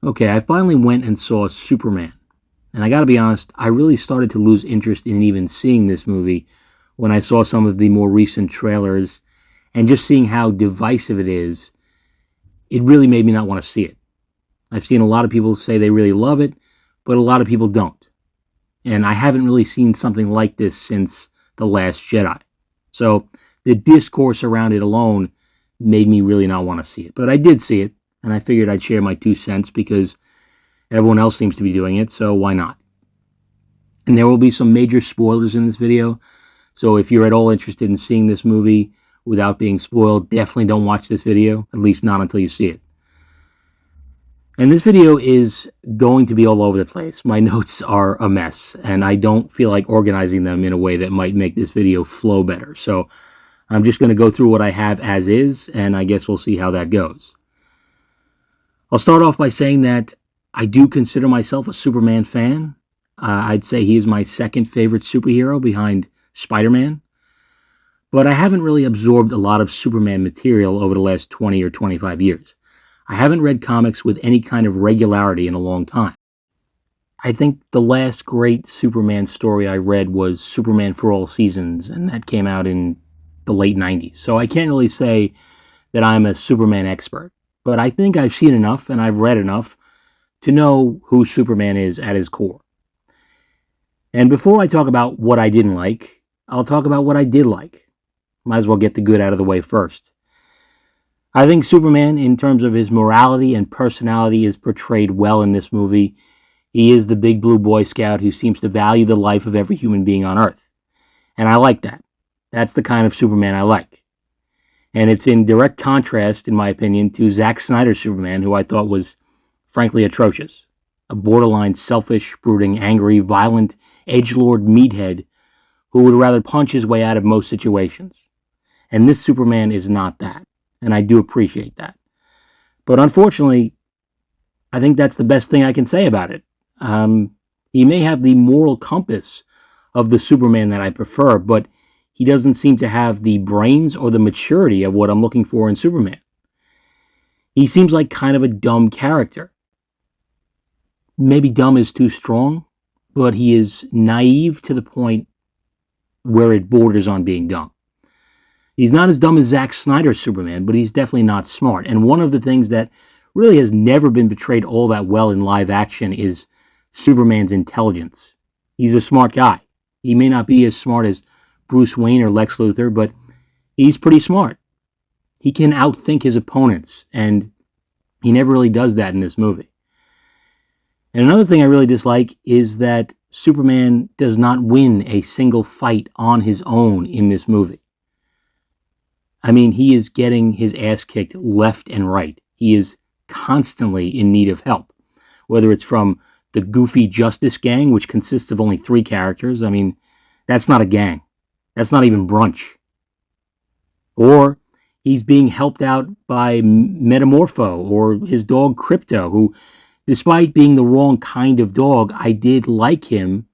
Okay, I finally went and saw Superman. And I gotta be honest, I really started to lose interest in even seeing this movie when I saw some of the more recent trailers and just seeing how divisive it is. It really made me not want to see it. I've seen a lot of people say they really love it, but a lot of people don't. And I haven't really seen something like this since The Last Jedi. So the discourse around it alone made me really not want to see it. But I did see it, and I figured I'd share my 2 cents because everyone else seems to be doing it, so why not? And there will be some major spoilers in this video, so if you're at all interested in seeing this movie without being spoiled, definitely don't watch this video, at least not until you see it. And this video is going to be all over the place. My notes are a mess, and I don't feel like organizing them in a way that might make this video flow better. So I'm just going to go through what I have as is, and I guess we'll see how that goes. I'll start off by saying that I do consider myself a Superman fan. I'd say he is my second favorite superhero behind Spider-Man. But I haven't really absorbed a lot of Superman material over the last 20 or 25 years. I haven't read comics with any kind of regularity in a long time. I think the last great Superman story I read was Superman for All Seasons, and that came out in the late 90s. So I can't really say that I'm a Superman expert. But I think I've seen enough and I've read enough to know who Superman is at his core. And before I talk about what I didn't like, I'll talk about what I did like. Might as well get the good out of the way first. I think Superman, in terms of his morality and personality, is portrayed well in this movie. He is the big blue Boy Scout who seems to value the life of every human being on Earth. And I like that. That's the kind of Superman I like. And it's in direct contrast, in my opinion, to Zack Snyder's Superman, who I thought was, frankly, atrocious. A borderline selfish, brooding, angry, violent, edgelord meathead who would rather punch his way out of most situations. And this Superman is not that. And I do appreciate that. But unfortunately, I think that's the best thing I can say about it. He may have the moral compass of the Superman that I prefer, but he doesn't seem to have the brains or the maturity of what I'm looking for in Superman. He seems like kind of a dumb character. Maybe dumb is too strong, but he is naive to the point where it borders on being dumb. He's not as dumb as Zack Snyder's Superman, but he's definitely not smart. And one of the things that really has never been portrayed all that well in live action is Superman's intelligence. He's a smart guy. He may not be as smart as Bruce Wayne or Lex Luthor, but he's pretty smart. He can outthink his opponents, and he never really does that in this movie. And another thing I really dislike is that Superman does not win a single fight on his own in this movie. I mean, he is getting his ass kicked left and right. He is constantly in need of help, whether it's from the goofy Justice Gang, which consists of only 3 characters. I mean, that's not a gang. That's not even brunch. Or he's being helped out by Metamorpho or his dog Crypto, who, despite being the wrong kind of dog, I did like him,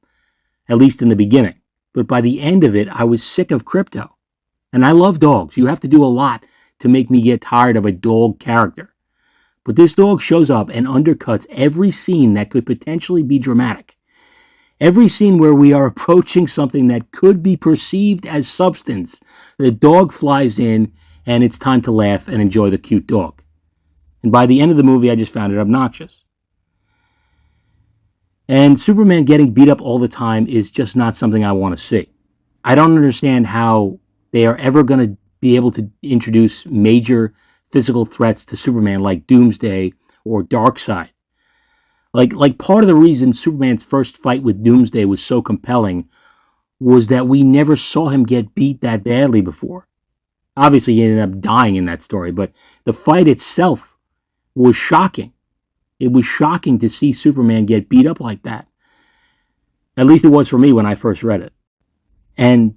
at least in the beginning. But by the end of it, I was sick of Crypto. And I love dogs. You have to do a lot to make me get tired of a dog character. But this dog shows up and undercuts every scene that could potentially be dramatic. Every scene where we are approaching something that could be perceived as substance, the dog flies in and it's time to laugh and enjoy the cute dog. And by the end of the movie, I just found it obnoxious. And Superman getting beat up all the time is just not something I want to see. I don't understand how they are ever going to be able to introduce major physical threats to Superman like Doomsday or Darkseid. Like part of the reason Superman's first fight with Doomsday was so compelling was that we never saw him get beat that badly before. Obviously, he ended up dying in that story, but the fight itself was shocking. It was shocking to see Superman get beat up like that. At least it was for me when I first read it. And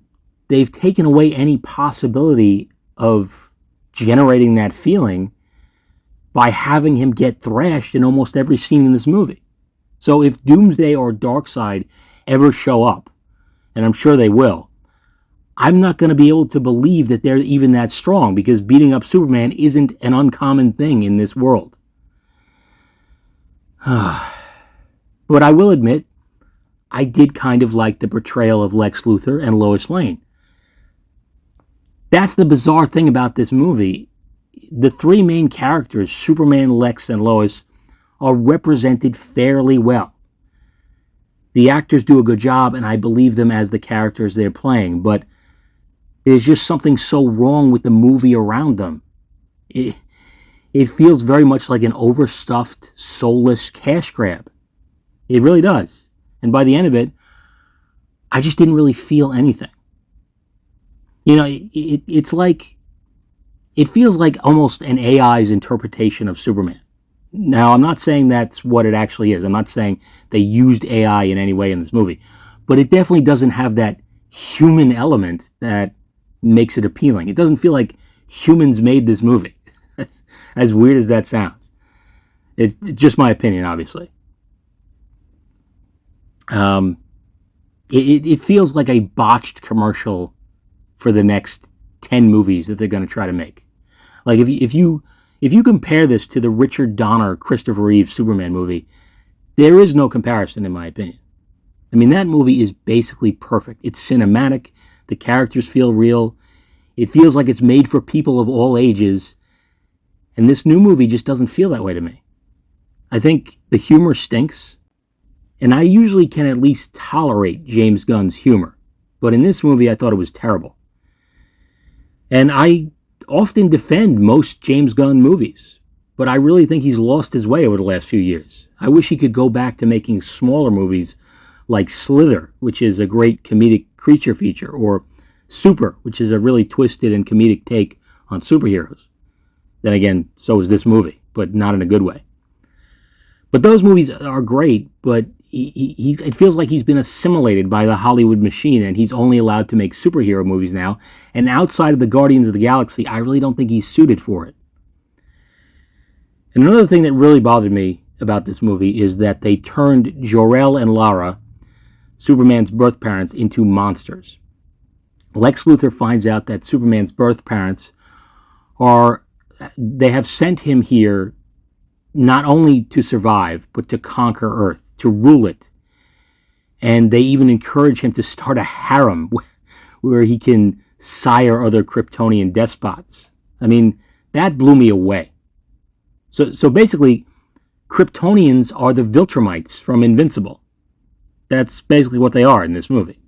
they've taken away any possibility of generating that feeling by having him get thrashed in almost every scene in this movie. So if Doomsday or Darkseid ever show up, and I'm sure they will, I'm not going to be able to believe that they're even that strong because beating up Superman isn't an uncommon thing in this world. But I will admit, I did kind of like the portrayal of Lex Luthor and Lois Lane. That's the bizarre thing about this movie. The three main characters, Superman, Lex, and Lois, are represented fairly well. The actors do a good job, and I believe them as the characters they're playing, but there's just something so wrong with the movie around them. It feels very much like an overstuffed, soulless cash grab. It really does. And by the end of it, I just didn't really feel anything. You know, it's like, it feels like almost an AI's interpretation of Superman. Now, I'm not saying that's what it actually is. I'm not saying they used AI in any way in this movie. But it definitely doesn't have that human element that makes it appealing. It doesn't feel like humans made this movie. As weird as that sounds. It's just my opinion, obviously. It feels like a botched commercial for the next 10 movies that they're going to try to make. Like if you compare this to the Richard Donner, Christopher Reeve Superman movie, there is no comparison in my opinion. I mean, that movie is basically perfect. It's cinematic. The characters feel real. It feels like it's made for people of all ages. And this new movie just doesn't feel that way to me. I think the humor stinks. And I usually can at least tolerate James Gunn's humor. But in this movie, I thought it was terrible. And I often defend most James Gunn movies, but I really think he's lost his way over the last few years. I wish he could go back to making smaller movies like Slither, which is a great comedic creature feature, or Super, which is a really twisted and comedic take on superheroes. Then again, so is this movie, but not in a good way. But those movies are great, but it feels like he's been assimilated by the Hollywood machine, and he's only allowed to make superhero movies now. And outside of the Guardians of the Galaxy, I really don't think he's suited for it. And another thing that really bothered me about this movie is that they turned Jor-El and Lara, Superman's birth parents, into monsters. Lex Luthor finds out that Superman's birth parents they have sent him here not only to survive, but to conquer Earth, to rule it. And they even encourage him to start a harem where he can sire other Kryptonian despots. I mean, that blew me away. So basically, Kryptonians are the Viltrumites from Invincible. That's basically what they are in this movie.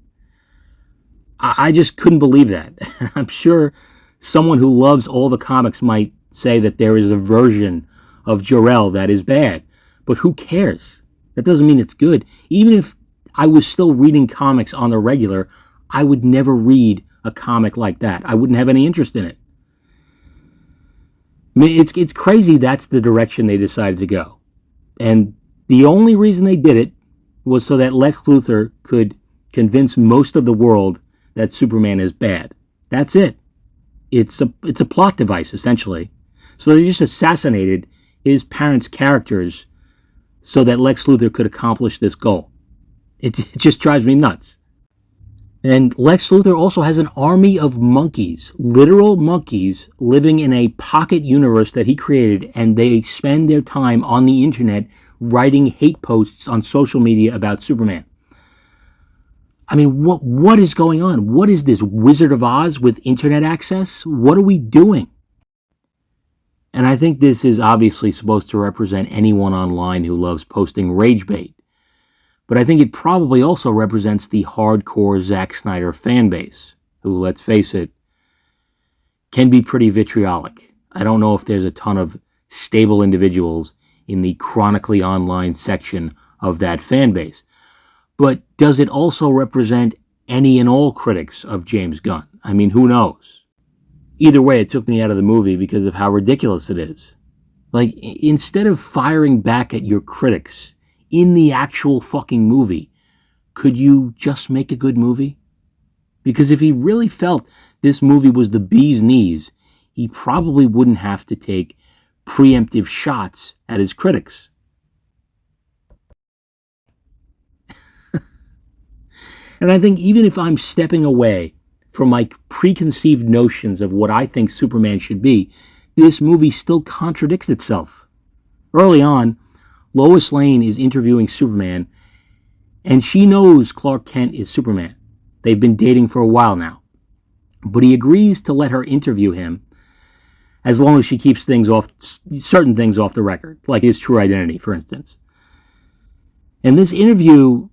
I just couldn't believe that. I'm sure someone who loves all the comics might say that there is a version of Jor-El that is bad. But who cares? That doesn't mean it's good. Even if I was still reading comics on the regular, I would never read a comic like that. I wouldn't have any interest in it. I mean, it's crazy that's the direction they decided to go. And the only reason they did it was so that Lex Luthor could convince most of the world that Superman is bad. That's it. It's a plot device, essentially. So they just assassinated his parents' characters so that Lex Luthor could accomplish this goal. It just drives me nuts. And Lex Luthor also has an army of monkeys, literal monkeys, living in a pocket universe that he created, and they spend their time on the internet writing hate posts on social media about Superman. I mean, what is going on? What is this, Wizard of Oz with internet access? What are we doing? And I think this is obviously supposed to represent anyone online who loves posting rage bait. But I think it probably also represents the hardcore Zack Snyder fan base, who, let's face it, can be pretty vitriolic. I don't know if there's a ton of stable individuals in the chronically online section of that fan base. But does it also represent any and all critics of James Gunn? I mean, who knows? Either way, it took me out of the movie because of how ridiculous it is. Like, instead of firing back at your critics in the actual fucking movie, could you just make a good movie? Because if he really felt this movie was the bee's knees, he probably wouldn't have to take preemptive shots at his critics. And I think even if I'm stepping away from my preconceived notions of what I think Superman should be, this movie still contradicts itself. Early on, Lois Lane is interviewing Superman, and she knows Clark Kent is Superman. They've been dating for a while now. But he agrees to let her interview him as long as she keeps certain things off the record, like his true identity, for instance. And this interview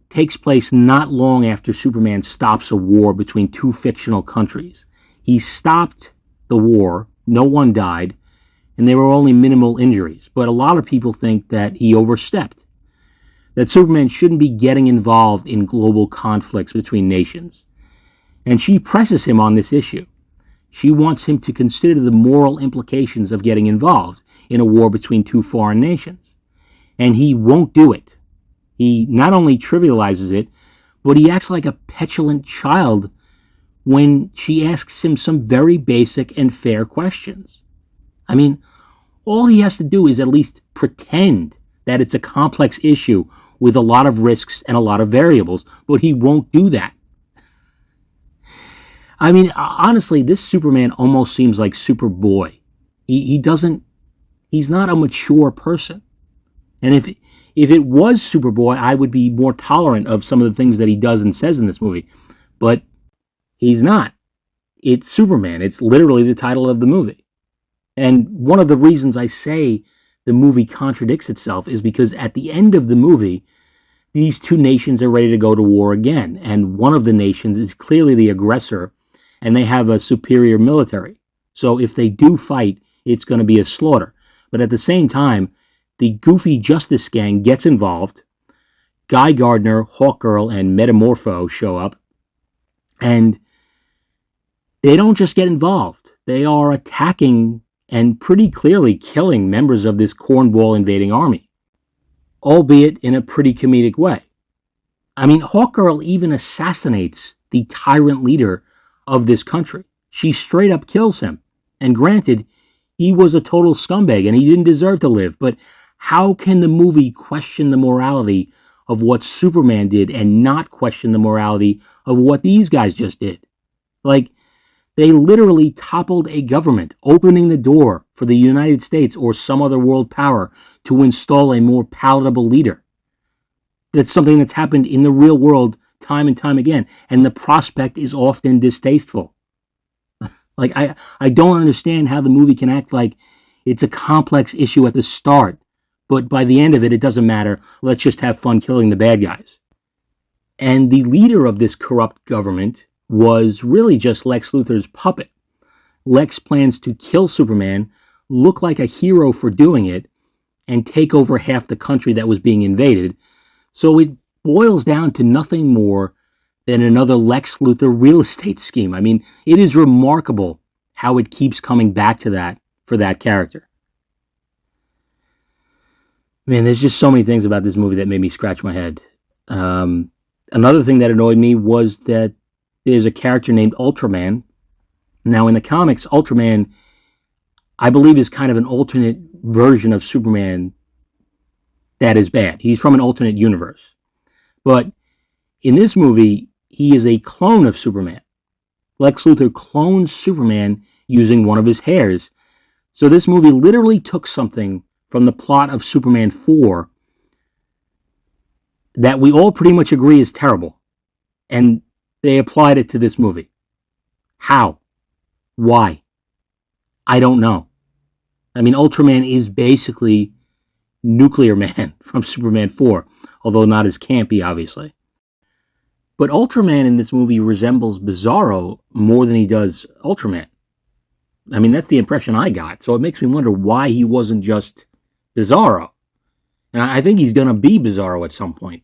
takes place not long after Superman stops a war between two fictional countries. He stopped the war, no one died, and there were only minimal injuries. But a lot of people think that he overstepped, that Superman shouldn't be getting involved in global conflicts between nations. And she presses him on this issue. She wants him to consider the moral implications of getting involved in a war between two foreign nations. And he won't do it. He not only trivializes it, but he acts like a petulant child when she asks him some very basic and fair questions. I mean, all he has to do is at least pretend that it's a complex issue with a lot of risks and a lot of variables, but he won't do that. I mean, honestly, this Superman almost seems like Superboy. He's not a mature person. And if it was Superboy, I would be more tolerant of some of the things that he does and says in this movie. But he's not. It's Superman. It's literally the title of the movie. And one of the reasons I say the movie contradicts itself is because at the end of the movie, these two nations are ready to go to war again. And one of the nations is clearly the aggressor, and they have a superior military. So if they do fight, it's going to be a slaughter. But at the same time, the goofy Justice Gang gets involved. Guy Gardner, Hawkgirl, and Metamorpho show up. And they don't just get involved. They are attacking and pretty clearly killing members of this cornball invading army, albeit in a pretty comedic way. I mean, Hawkgirl even assassinates the tyrant leader of this country. She straight up kills him. And granted, he was a total scumbag and he didn't deserve to live, but how can the movie question the morality of what Superman did and not question the morality of what these guys just did? Like, they literally toppled a government, opening the door for the United States or some other world power to install a more palatable leader. That's something that's happened in the real world time and time again, and the prospect is often distasteful. Like, I don't understand how the movie can act like it's a complex issue at the start, but by the end of it, it doesn't matter. Let's just have fun killing the bad guys. And the leader of this corrupt government was really just Lex Luthor's puppet. Lex plans to kill Superman, look like a hero for doing it, and take over half the country that was being invaded. So it boils down to nothing more than another Lex Luthor real estate scheme. I mean, it is remarkable how it keeps coming back to that for that character. Man, there's just so many things about this movie that made me scratch my head. Another thing that annoyed me was that there's a character named Ultraman. Now, in the comics, Ultraman, I believe, is kind of an alternate version of Superman that is bad. He's from an alternate universe. But in this movie, he is a clone of Superman. Lex Luthor clones Superman using one of his hairs. So this movie literally took something from the plot of Superman 4 that we all pretty much agree is terrible. And they applied it to this movie. How? Why? I don't know. I mean, Ultraman is basically Nuclear Man from Superman 4, although not as campy, obviously. But Ultraman in this movie resembles Bizarro more than he does Ultraman. I mean, that's the impression I got, so it makes me wonder why he wasn't just Bizarro. And I think he's going to be Bizarro at some point.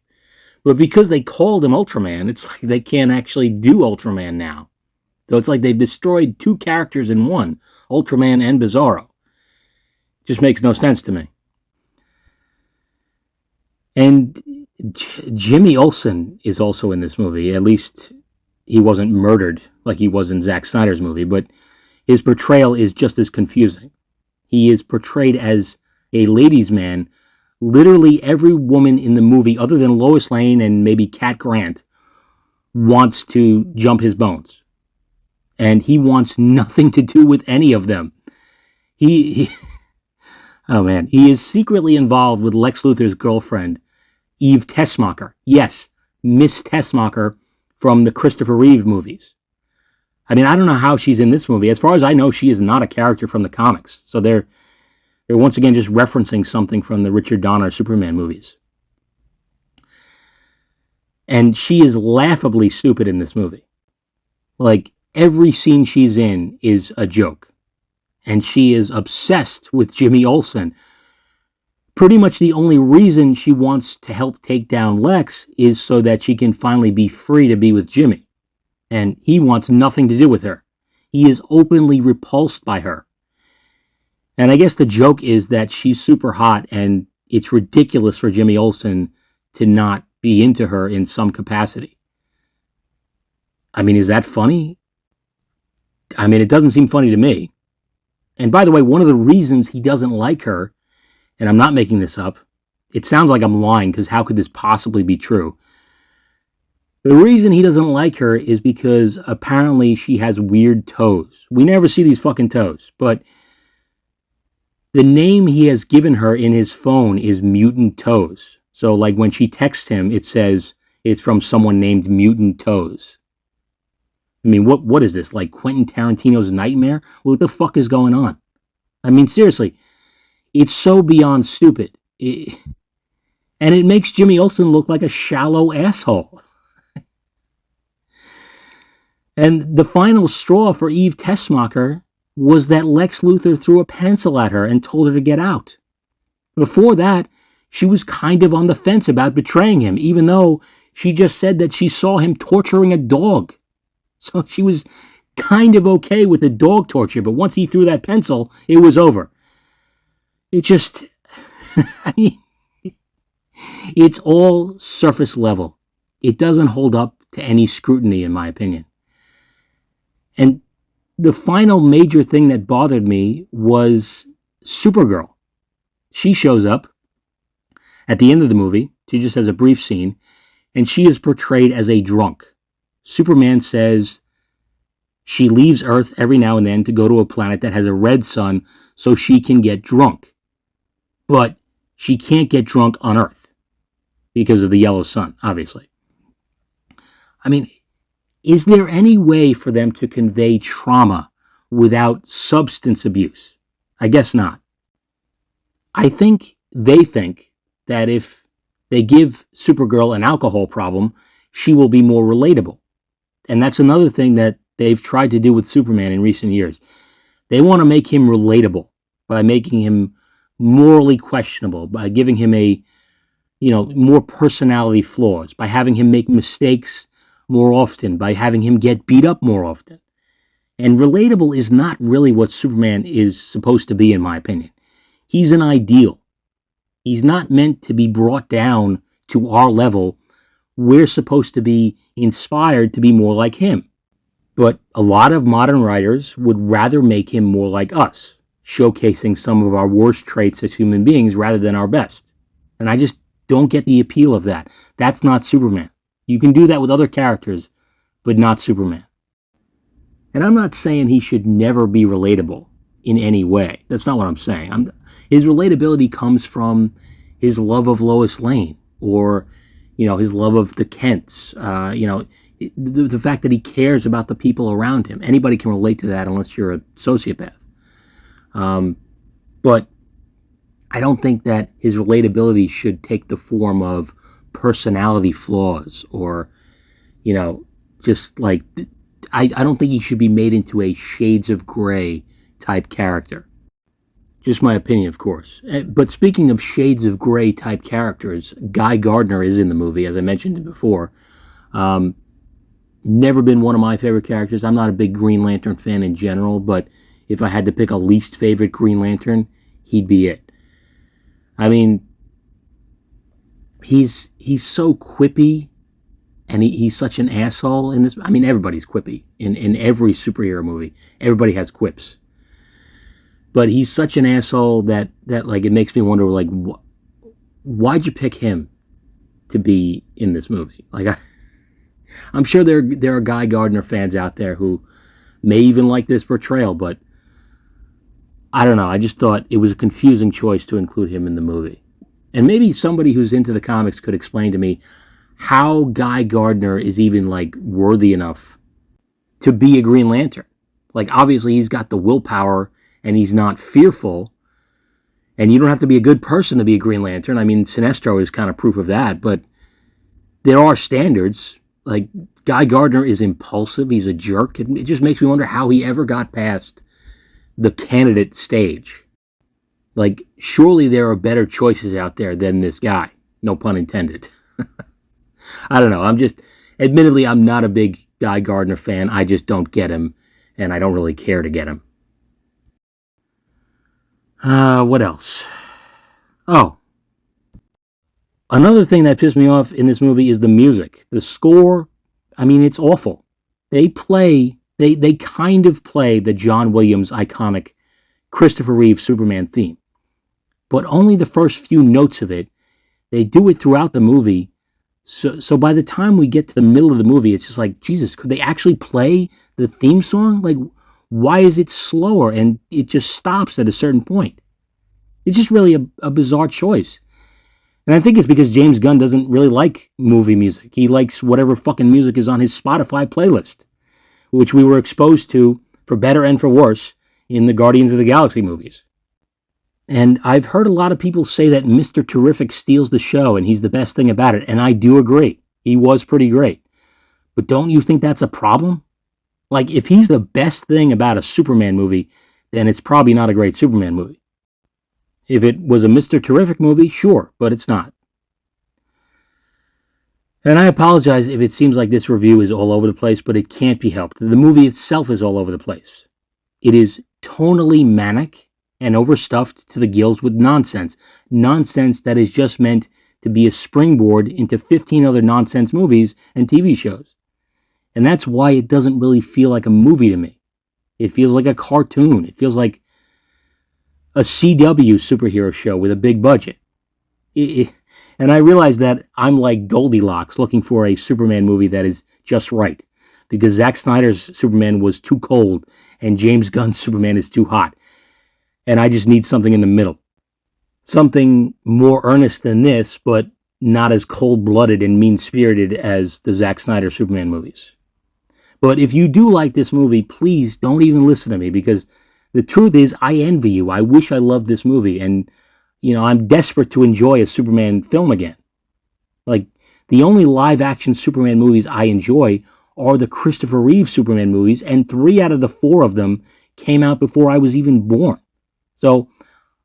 But because they called him Ultraman, it's like they can't actually do Ultraman now. So it's like they've destroyed two characters in one, Ultraman and Bizarro. Just makes no sense to me. And Jimmy Olsen is also in this movie. At least he wasn't murdered like he was in Zack Snyder's movie, but his portrayal is just as confusing. He is portrayed as a ladies' man. Literally every woman in the movie, other than Lois Lane and maybe Cat Grant, wants to jump his bones. And he wants nothing to do with any of them. I Oh man, he is secretly involved with Lex Luthor's girlfriend, Eve Tessmacher. Yes, Miss Tessmacher from the Christopher Reeve movies. I mean, I don't know how she's in this movie. As far as I know, she is not a character from the comics. So they're once again just referencing something from the Richard Donner Superman movies. And she is laughably stupid in this movie. Like, every scene she's in is a joke. And she is obsessed with Jimmy Olsen. Pretty much the only reason she wants to help take down Lex is so that she can finally be free to be with Jimmy. And he wants nothing to do with her. He is openly repulsed by her. And I guess the joke is that she's super hot and it's ridiculous for Jimmy Olsen to not be into her in some capacity. I mean, is that funny? I mean, it doesn't seem funny to me. And by the way, one of the reasons he doesn't like her, and I'm not making this up, it sounds like I'm lying because how could this possibly be true? The reason he doesn't like her is because apparently she has weird toes. We never see these fucking toes, but the name he has given her in his phone is Mutant Toes. So like when she texts him, it says it's from someone named Mutant Toes. I mean, what is this? Like Quentin Tarantino's nightmare? What the fuck is going on? I mean, seriously, it's so beyond stupid. And it makes Jimmy Olsen look like a shallow asshole. And the final straw for Eve Tessmacher was that Lex Luthor threw a pencil at her and told her to get out. Before that, she was kind of on the fence about betraying him, even though she just said that she saw him torturing a dog. So she was kind of okay with the dog torture, but once he threw that pencil, it was over. It just, I mean, it's all surface level. It doesn't hold up to any scrutiny, in my opinion. And the final major thing that bothered me was Supergirl. She shows up at the end of the movie. She just has a brief scene, and she is portrayed as a drunk. Superman says she leaves Earth every now and then to go to a planet that has a red sun so she can get drunk. But she can't get drunk on Earth because of the yellow sun, obviously. I mean, is there any way for them to convey trauma without substance abuse? I guess not. I think they think that if they give Supergirl an alcohol problem, she will be more relatable. And that's another thing that they've tried to do with Superman in recent years. They want to make him relatable by making him morally questionable, by giving him more personality flaws, by having him make mistakes more often, by having him get beat up more often. And relatable is not really what Superman is supposed to be, in my opinion. He's an ideal. He's not meant to be brought down to our level. We're supposed to be inspired to be more like him. But a lot of modern writers would rather make him more like us, showcasing some of our worst traits as human beings rather than our best. And I just don't get the appeal of that. That's not Superman. You can do that with other characters, but not Superman. And I'm not saying he should never be relatable in any way. That's not what I'm saying. His relatability comes from his love of Lois Lane, or his love of the Kents. The fact that he cares about the people around him. Anybody can relate to that unless you're a sociopath. But I don't think that his relatability should take the form of personality flaws or, just like, I don't think he should be made into a Shades of Grey type character. Just my opinion, of course. But speaking of Shades of Grey type characters, Guy Gardner is in the movie, as I mentioned before. Never been one of my favorite characters. I'm not a big Green Lantern fan in general, but if I had to pick a least favorite Green Lantern, he'd be it. I mean, he's so quippy, and he's such an asshole in this. I mean, everybody's quippy in every superhero movie. Everybody has quips. But he's such an asshole that like it makes me wonder, like, why'd you pick him to be in this movie? Like, I'm sure there are Guy Gardner fans out there who may even like this portrayal, but I don't know. I just thought it was a confusing choice to include him in the movie. And maybe somebody who's into the comics could explain to me how Guy Gardner is even like worthy enough to be a Green Lantern. Like, obviously he's got the willpower and he's not fearful. And you don't have to be a good person to be a Green Lantern. I mean, Sinestro is kind of proof of that, but there are standards. Like, Guy Gardner is impulsive. He's a jerk. It just makes me wonder how he ever got past the candidate stage. Like, surely there are better choices out there than this guy. No pun intended. I don't know. Admittedly, I'm not a big Guy Gardner fan. I just don't get him, and I don't really care to get him. What else? Oh. Another thing that pissed me off in this movie is the music. The score, I mean, it's awful. They kind of play the John Williams iconic Christopher Reeve Superman theme. But only the first few notes of it. They do it throughout the movie. So by the time we get to the middle of the movie, it's just like, Jesus, could they actually play the theme song? Like, why is it slower and it just stops at a certain point? It's just really a bizarre choice. And I think it's because James Gunn doesn't really like movie music. He likes whatever fucking music is on his Spotify playlist, which we were exposed to, for better and for worse, in the Guardians of the Galaxy movies. And I've heard a lot of people say that Mr. Terrific steals the show and he's the best thing about it. And I do agree. He was pretty great. But don't you think that's a problem? Like, if he's the best thing about a Superman movie, then it's probably not a great Superman movie. If it was a Mr. Terrific movie, sure, but it's not. And I apologize if it seems like this review is all over the place, but it can't be helped. The movie itself is all over the place. It is tonally manic and overstuffed to the gills with nonsense. Nonsense that is just meant to be a springboard into 15 other nonsense movies and TV shows. And that's why it doesn't really feel like a movie to me. It feels like a cartoon. It feels like a CW superhero show with a big budget. And I realize that I'm like Goldilocks looking for a Superman movie that is just right. Because Zack Snyder's Superman was too cold and James Gunn's Superman is too hot. And I just need something in the middle. Something more earnest than this, but not as cold-blooded and mean-spirited as the Zack Snyder Superman movies. But if you do like this movie, please don't even listen to me, because the truth is, I envy you. I wish I loved this movie, and, I'm desperate to enjoy a Superman film again. Like, the only live-action Superman movies I enjoy are the Christopher Reeve Superman movies, and 3 out of the 4 of them came out before I was even born. So,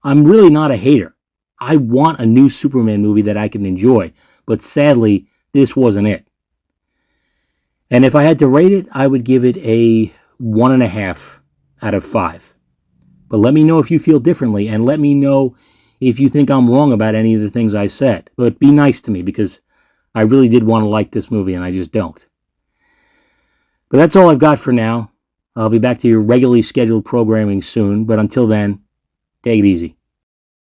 I'm really not a hater. I want a new Superman movie that I can enjoy, but sadly, this wasn't it. And if I had to rate it, I would give it a 1.5 out of 5. But let me know if you feel differently, and let me know if you think I'm wrong about any of the things I said. But be nice to me, because I really did want to like this movie, and I just don't. But that's all I've got for now. I'll be back to your regularly scheduled programming soon, but until then, take it easy.